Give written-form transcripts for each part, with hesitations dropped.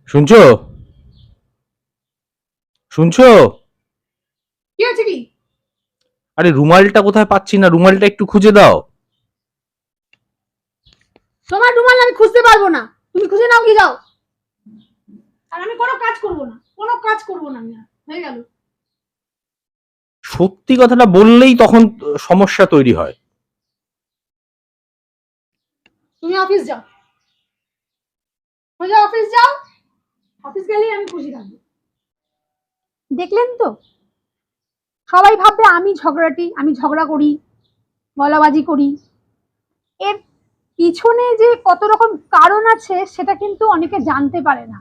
শুনছো? শুনছো? কি আছে কি? আরে রুমালটা কোথায় পাচ্ছি না, রুমালটা একটু খুঁজে দাও। তোমার রুমাল আমি খুঁজতে পারবো না, তুমি খুঁজে নাও কি যাও। আর আমি কোনো কাজ করবো না, কোনো কাজ করবো না আমি। হয়ে গেল। সত্যি কথাটা বললেই তখন সমস্যা তৈরি হয়। তুমি অফিস যাও, সোজা অফিস যাও। অফিস গেলেই আমি খুশি থাকবো। দেখলেন তো, সবাই ভাববে আমি ঝগড়াটি, আমি ঝগড়া করি, গলাবাজি করি। এর পিছনে যে কত রকম কারণ আছে সেটা কিন্তু অনেকে জানতে পারে না।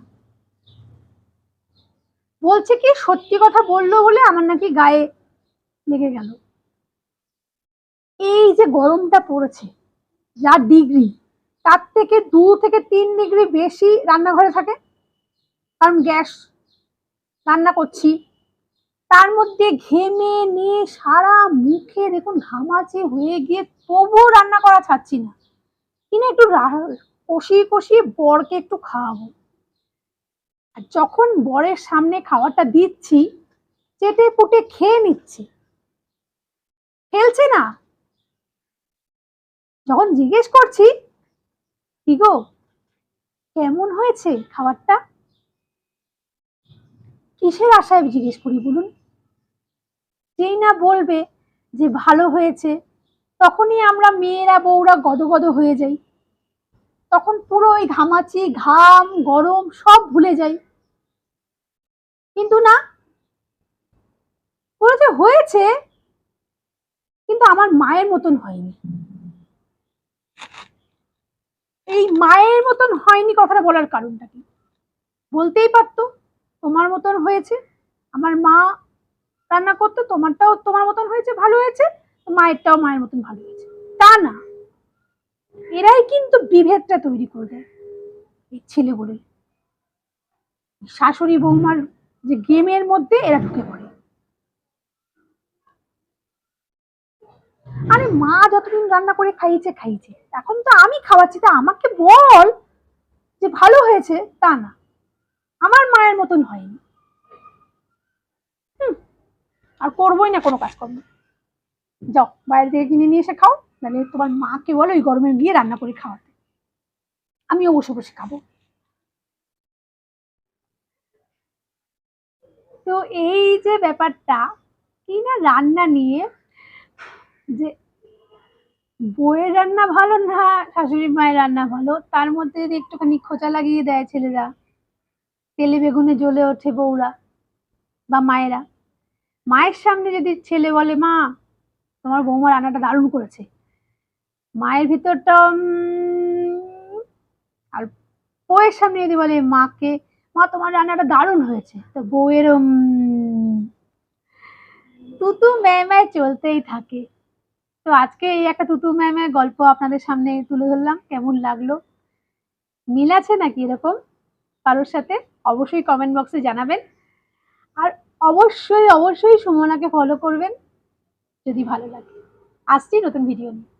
বলছে কি সত্যি কথা বললো বলে আমার নাকি গায়ে লেগে গেল। এই যে গরমটা পড়েছে, যা ডিগ্রি, তার থেকে 2 থেকে 3 ডিগ্রি বেশি রান্নাঘরে থাকে, কারণ গ্যাস রান্না করছি। তার মধ্যে ঘেমে নিয়ে সারা মুখে দেখুন ঘামাচি হয়ে গিয়ে তবুও রান্না করা ছাড়ছি না, কিনা একটু কষিয়ে কষিয়ে বরকে একটু খাওয়াবো। আর যখন বরের সামনে খাবারটা দিচ্ছি, চেটে পুটে খেয়ে নিচ্ছে, ফেলছে না। যখন জিজ্ঞেস করছি কি গো কেমন হয়েছে খাবারটা, কিসের আশায় জিজ্ঞেস করি বলুন? যেই না বলবে যে ভালো হয়েছে, তখনই আমরা মেয়েরা বউরা গদগদ হয়ে যাই। তখন পুরো ওই ঘামাচি ঘাম গরম সব ভুলে যাই। কিন্তু না, বলেছে হয়েছে, কিন্তু আমার মায়ের মতন হয়নি। এই মায়ের মতন হয়নি কথাটা বলার কারণটা কি? বলতেই পারতো তোমার মতন হয়েছে, আমার মা রান্না করতো, তোমারটাও তোমার মতন হয়েছে, ভালো হয়েছে, মায়েরটাও মায়ের মতন ভালো হয়েছে। তা না, এরাই কিন্তু বিভেদটা তৈরি করে দেয় এই ছেলে বলে। শাশুড়ি বৌমার যে গেমের মধ্যে এরা ঢুকে পড়ে। আরে মা যতদিন রান্না করে খাইয়েছে খাইয়েছে, এখন তো আমি খাওয়াচ্ছি, তা আমাকে বল যে ভালো হয়েছে। তা না, আমার মায়ের মতন হয়নি। আর করবোই না কোনো কাজকর্ম। যাও বাইরে থেকে কিনে নিয়ে এসে খাও, নাহলে তোমার মাকে বলো ওই গরমে গিয়ে রান্না করে খাওয়াতে, আমিও বসে বসে খাবো। তো এই যে ব্যাপারটা কি না রান্না নিয়ে, যে বউয়ের রান্না ভালো না শাশুড়ি মায়ের রান্না ভালো, তার মধ্যে যদি একটুখানি খোঁচা লাগিয়ে দেয় ছেলেরা, তেলে বেগুনে জ্বলে ওঠে বউরা বা মায়েরা। মায়ের সামনে যদি ছেলে বলে মা তোমার বৌমা রান্নাটা দারুণ করেছে, মায়ের ভিতরটা আর বউয়ের সামনে যদি বলে মাকে মা তোমার রান্নাটা দারুণ হয়েছে, তো বউয়ের তুতু ম্যায় চলতেই থাকে। তো আজকে এই একটা তুতু ম্যায় গল্প আপনাদের সামনে তুলে ধরলাম। কেমন লাগলো? মিল আছে নাকি এরকম কারোর সাথে? অবশ্যই কমেন্ট বক্সে জানাবেন। আর অবশ্যই অবশ্যই সুমনাকে ফলো করবেন যদি ভালো লাগে। আসছি নতুন ভিডিও নিয়ে।